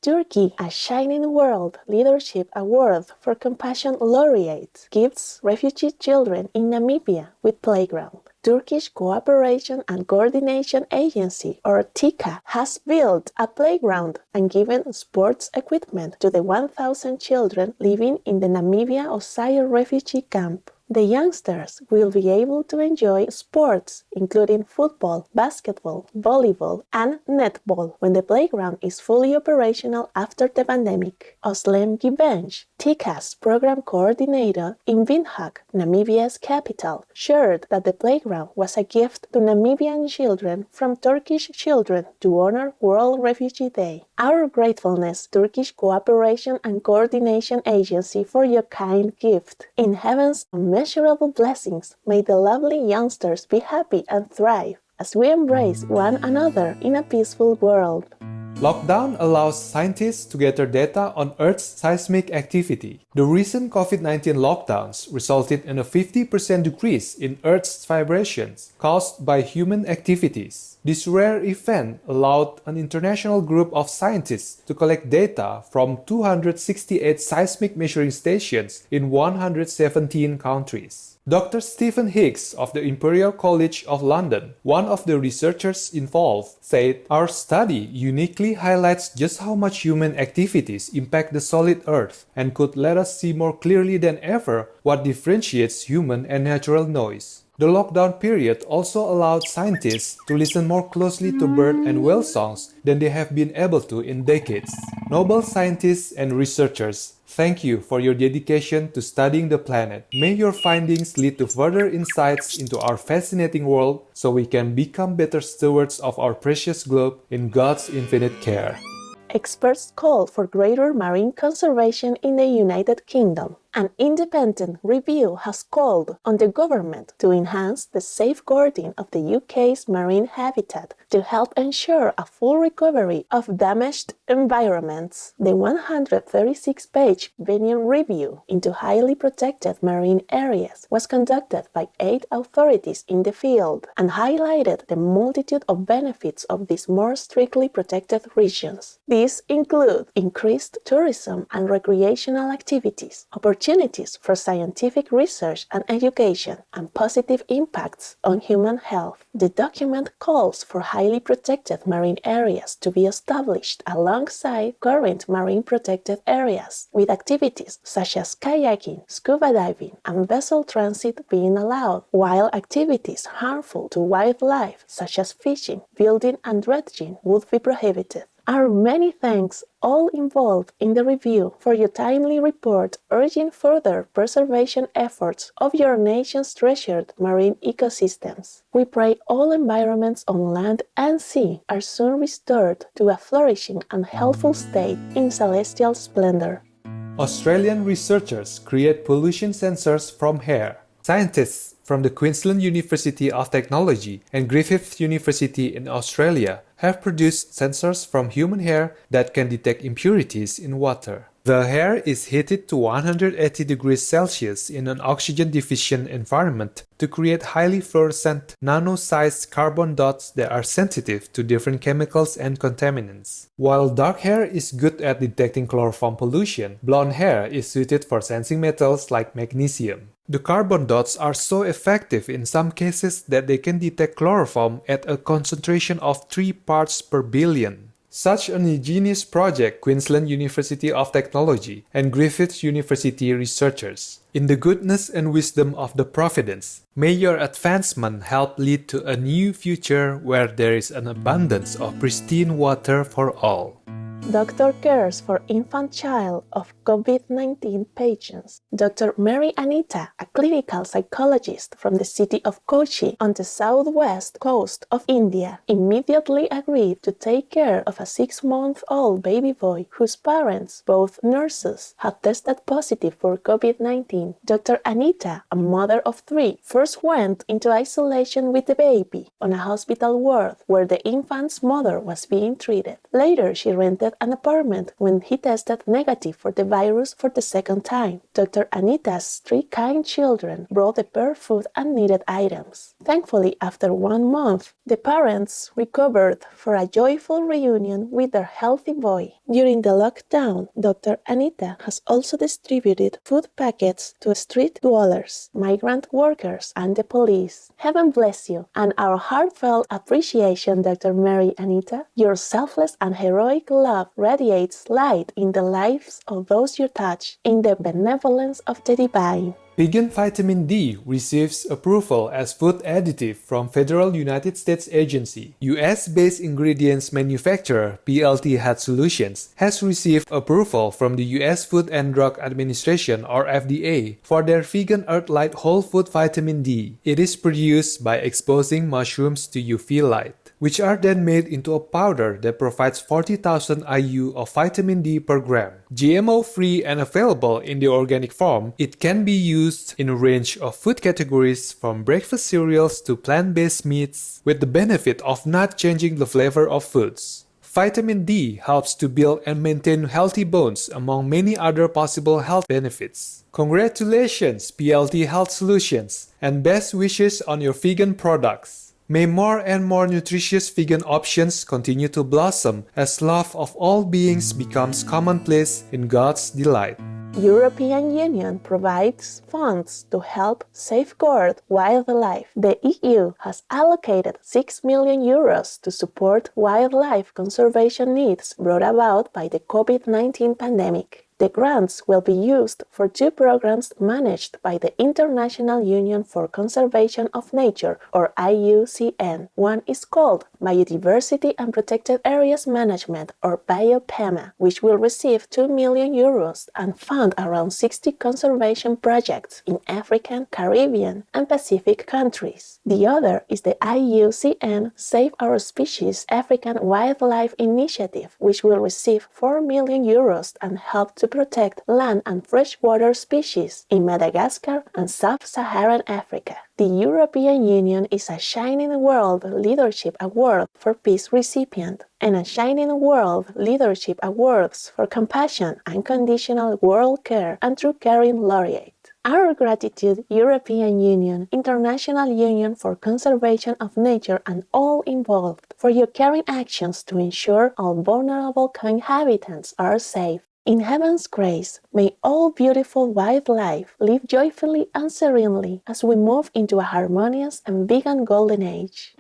Turkey, a Shining World Leadership Award for Compassion laureate, gifts refugee children in Namibia with playground. Turkish Cooperation and Coordination Agency, or TICA, has built a playground and given sports equipment to the 1,000 children living in the Namibia Osaya refugee camp. The youngsters will be able to enjoy sports, including football, basketball, volleyball, and netball when the playground is fully operational after the pandemic. Oslem Gibench, TICA's program coordinator in Windhoek, Namibia's capital, shared that the playground was a gift to Namibian children from Turkish children to honor World Refugee Day. Our gratefulness, Turkish Cooperation and Coordination Agency, for your kind gift. In heaven's immeasurable blessings, may the lovely youngsters be happy and thrive as we embrace one another in a peaceful world. Lockdown allows scientists to gather data on Earth's seismic activity. The recent COVID-19 lockdowns resulted in a 50% decrease in Earth's vibrations caused by human activities. This rare event allowed an international group of scientists to collect data from 268 seismic measuring stations in 117 countries. Dr. Stephen Higgs of the Imperial College of London, one of the researchers involved, said, "Our study uniquely highlights just how much human activities impact the solid Earth and could let us see more clearly than ever what differentiates human and natural noise." The lockdown period also allowed scientists to listen more closely to bird and whale songs than they have been able to in decades. Noble scientists and researchers, thank you for your dedication to studying the planet. May your findings lead to further insights into our fascinating world so we can become better stewards of our precious globe in God's infinite care. Experts call for greater marine conservation in the United Kingdom. An independent review has called on the government to enhance the safeguarding of the UK's marine habitat to help ensure a full recovery of damaged environments. The 136-page Venue review into highly protected marine areas was conducted by 8 authorities in the field and highlighted the multitude of benefits of these more strictly protected regions. These include increased tourism and recreational activities, opportunities for scientific research and education, and positive impacts on human health. The document calls for highly protected marine areas to be established alongside current marine protected areas, with activities such as kayaking, scuba diving, and vessel transit being allowed, while activities harmful to wildlife such as fishing, building, and dredging would be prohibited. Our many thanks all involved in the review for your timely report urging further preservation efforts of your nation's treasured marine ecosystems. We pray all environments on land and sea are soon restored to a flourishing and healthful state in celestial splendor. Australian researchers create pollution sensors from hair. Scientists from the Queensland University of Technology and Griffith University in Australia have produced sensors from human hair that can detect impurities in water. The hair is heated to 180 degrees Celsius in an oxygen-deficient environment to create highly fluorescent, nano-sized carbon dots that are sensitive to different chemicals and contaminants. While dark hair is good at detecting chloroform pollution, blonde hair is suited for sensing metals like magnesium. The carbon dots are so effective in some cases that they can detect chloroform at a concentration of 3 parts per billion. Such an ingenious project Queensland University of Technology and Griffith University researchers. In the goodness and wisdom of the Providence, may your advancement help lead to a new future where there is an abundance of pristine water for all. Doctor cares for infant-child of COVID-19 patients. Dr. Mary Anita, a clinical psychologist from the city of Kochi on the southwest coast of India, immediately agreed to take care of a 6-month-old baby boy whose parents, both nurses, had tested positive for COVID-19. Dr. Anita, a mother of 3, first went into isolation with the baby on a hospital ward where the infant's mother was being treated. Later, she rented an apartment when he tested negative for the virus for the second time. Dr. Anita's 3 kind children brought the pair food and needed items. Thankfully, after 1 month, the parents recovered for a joyful reunion with their healthy boy. During the lockdown, Dr. Anita has also distributed food packets to street dwellers, migrant workers, and the police. Heaven bless you, and our heartfelt appreciation, Dr. Mary Anita. Your selfless and heroic love radiates light in the lives of those you touch, in the benevolence of the divine. Vegan vitamin D receives approval as food additive from Federal United States Agency. US-based ingredients manufacturer PLT Health Solutions has received approval from the US Food and Drug Administration or FDA for their vegan Earthlight whole food vitamin D. It is produced by exposing mushrooms to UV light, which are then made into a powder that provides 40,000 IU of vitamin D per gram. GMO-free and available in the organic form, it can be used in a range of food categories from breakfast cereals to plant-based meats, with the benefit of not changing the flavor of foods. Vitamin D helps to build and maintain healthy bones, among many other possible health benefits. Congratulations, PLT Health Solutions, and best wishes on your vegan products. May more and more nutritious vegan options continue to blossom as love of all beings becomes commonplace in God's delight. European Union provides funds to help safeguard wildlife. The EU has allocated 6 million euros to support wildlife conservation needs brought about by the COVID-19 pandemic. The grants will be used for 2 programs managed by the International Union for Conservation of Nature, or IUCN. One is called Biodiversity and Protected Areas Management, or BioPEMA, which will receive 2 million euros and fund around 60 conservation projects in African, Caribbean, and Pacific countries. The other is the IUCN Save Our Species African Wildlife Initiative, which will receive 4 million euros and help to protect land and freshwater species in Madagascar and Sub-Saharan Africa. The European Union is a Shining World Leadership Award for Peace recipient and a Shining World Leadership Awards for Compassion, Unconditional World Care, and True Caring laureate. Our gratitude, European Union, International Union for Conservation of Nature, and all involved for your caring actions to ensure all vulnerable co-inhabitants are safe. In heaven's grace, may all beautiful wildlife live joyfully and serenely as we move into a harmonious and vegan golden age.